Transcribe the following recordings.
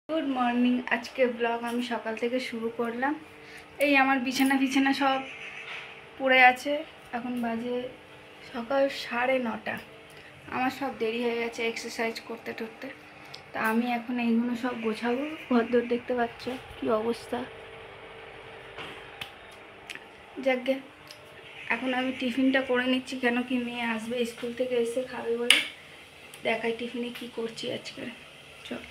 Good morning. আজকে blog আমি সকাল থেকে শুরু করলাম। এই আমার বিছানা সব পড়ে আছে। এখন বাজে সকাল 9:30। আমার সব দেরি হয়ে গেছে এক্সারসাইজ করতে করতে। তা আমি এখন এইগুলো সব গোছাবো। ঘরদোর দেখতে পাচ্ছ কি অবস্থা। যাকগে, এখন আমি টিফিনটা করে নিচ্ছি, কেন কি মেয়ে আসবে স্কুল থেকে এসে খাবে বলে। দেখাই টিফিনে কি করছি আজকে। চল।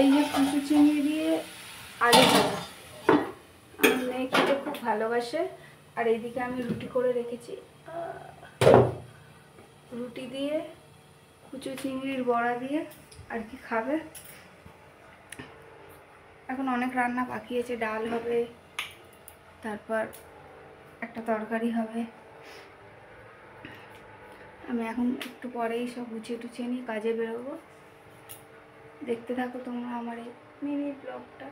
এই যে কুচু চিংড়ি দিয়ে আলু ভাজা, আমার মেয়ে খেতে খুব ভালোবাসে। আর এইদিকে আমি রুটি করে রেখেছি। রুটি দিয়ে কুচু চিংড়ির বড়া দিয়ে আর কি খাবে। এখন অনেক রান্না বাকি আছে, ডাল হবে, তারপর একটা তরকারি হবে। আমি এখন একটু পরেই সব গুছিয়ে টুছিয়ে নিয়ে কাজে বেরোবো। দেখতে থাকো তোমরা আমার এই মিনি ব্লগটা।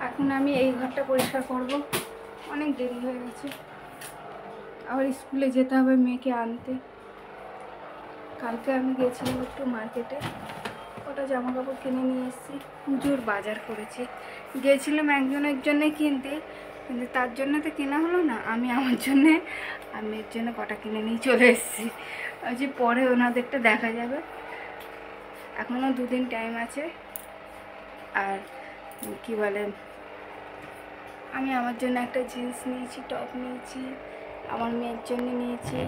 এখন আমি এই ঘরটা পরিষ্কার করব। অনেক দেরি হয়ে গেছে, আবার স্কুলে যেতে হবে মেয়েকে আনতে। কালকে আমি গেছিলাম একটু মার্কেটে, ওটা জামা কাপড় কিনে নিয়ে এসেছি। পুজোর বাজার করেছি। গিয়েছিলাম একজনের জন্যে কিনতে, কিন্তু তার জন্য তো কেনা হলো না। আমি আমার জন্যে আর মেয়ের জন্য কটা কিনে নিয়ে চলে এসেছি। যে পরে ওনাদেরটা দেখা যাবে, এখনও 2 দিন টাইম আছে। আর কি বলে, আমি আমার জন্য একটা জিন্স নিয়েছি, টপ নিয়েছি, আমার মেয়ের জন্য নিয়েছি,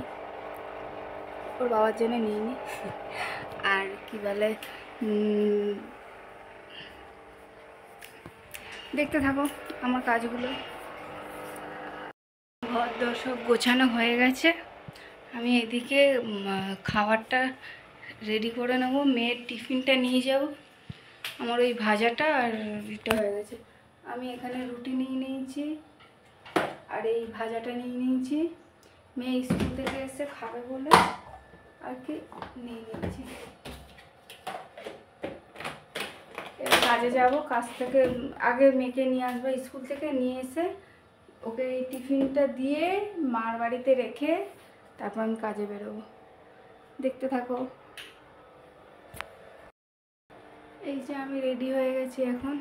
ওর বাবার জন্য নিইনি। আর কি বলে, দেখতে থাকো আমার কাজগুলো। ঘর দর সব গোছানো হয়ে গেছে। আমি এদিকে খাবারটা রেডি করে নেবো। মেয়ের টিফিনটা নিয়ে যাব। আমার ওই ভাজাটা আর এটা হয়ে গেছে। আমি এখানে রুটি নিয়ে নিয়েছি আর এই ভাজাটা নিয়ে নিয়েছি। মেয়ে স্কুল থেকে এসে খাবে বলে আর কি নিয়ে নিয়েছি। কাজে যাব, কাজ থেকে আগে মেয়েকে নিয়ে আসবো স্কুল থেকে, নিয়ে এসে ওকে এই টিফিনটা দিয়ে মার বাড়িতে রেখে তারপর আমি কাজে বেরোবো। দেখতে থাকো। এই যে আমি রেডি হয়ে গেছি, এখন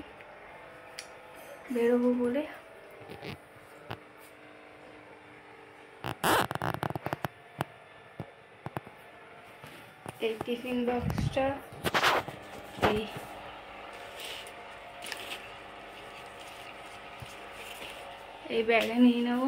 বেরোবো বলে। এই টিফিন বক্সটা এই ব্যাগে নিয়ে নেবো।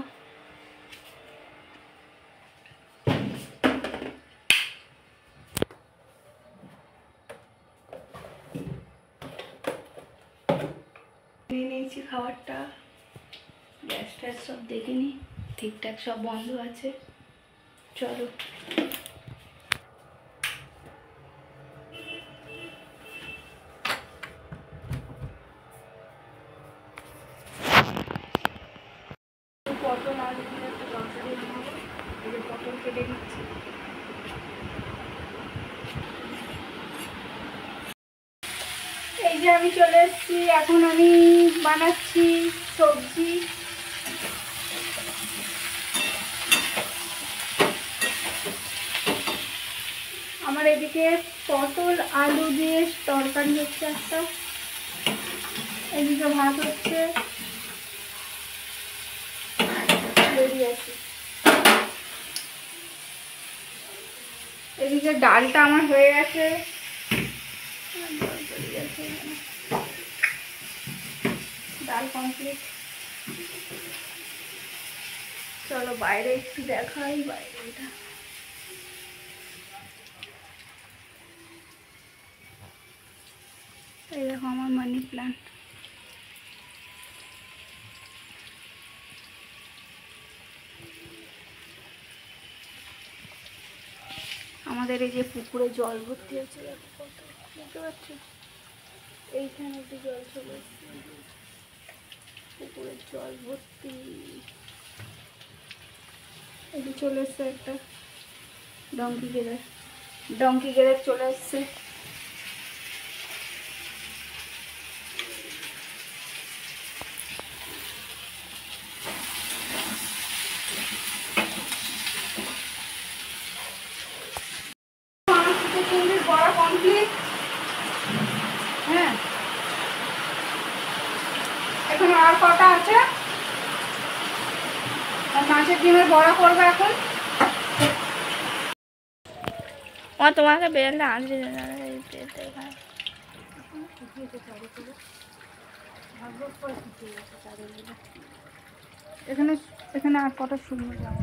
নিয়ে নিয়েছি খাবারটা। গ্যাস ট্যাস সব দেখে নিই, ঠিকঠাক সব বন্ধ আছে। চলো। পটল আলু দিয়ে একটা তরকারি বানাবো। এই যে পটল কেটে নিচ্ছি। এই যে এদিকে আমি চলে এসেছি, এখন আমি বানাচ্ছি সবজি। আমার এদিকে পটল আলু দিয়ে তরকারি হচ্ছে একটা, এদিকে ভাত হচ্ছে, রেডি আছে। এদিকে ডালটা আমার হয়ে গেছে, ডাল কমপ্লিট। চলো বাইরে একটু দেখাই, বাইরে এটা এই দেখো আমার মানি প্ল্যান্ট। আমাদের এই যে পুকুরে জল ভর্তি হচ্ছে, দেখো কত, বুঝতে পারছো? এইখানে একটু জল চলে এসছে, পুকুরের জল ভর্তি। এই যে চলে এসছে একটা ডঙ্কি গেড়ে চলে এসছে। চিংড়ির বড়া কমপ্লিট। হ্যাঁ, এখন আর কটা আছে, মাছের ডিমের বড়া করবো এখন। তোমাকে বেরোলে আনতে এখানে এখানে আর কটা শুকনো জামা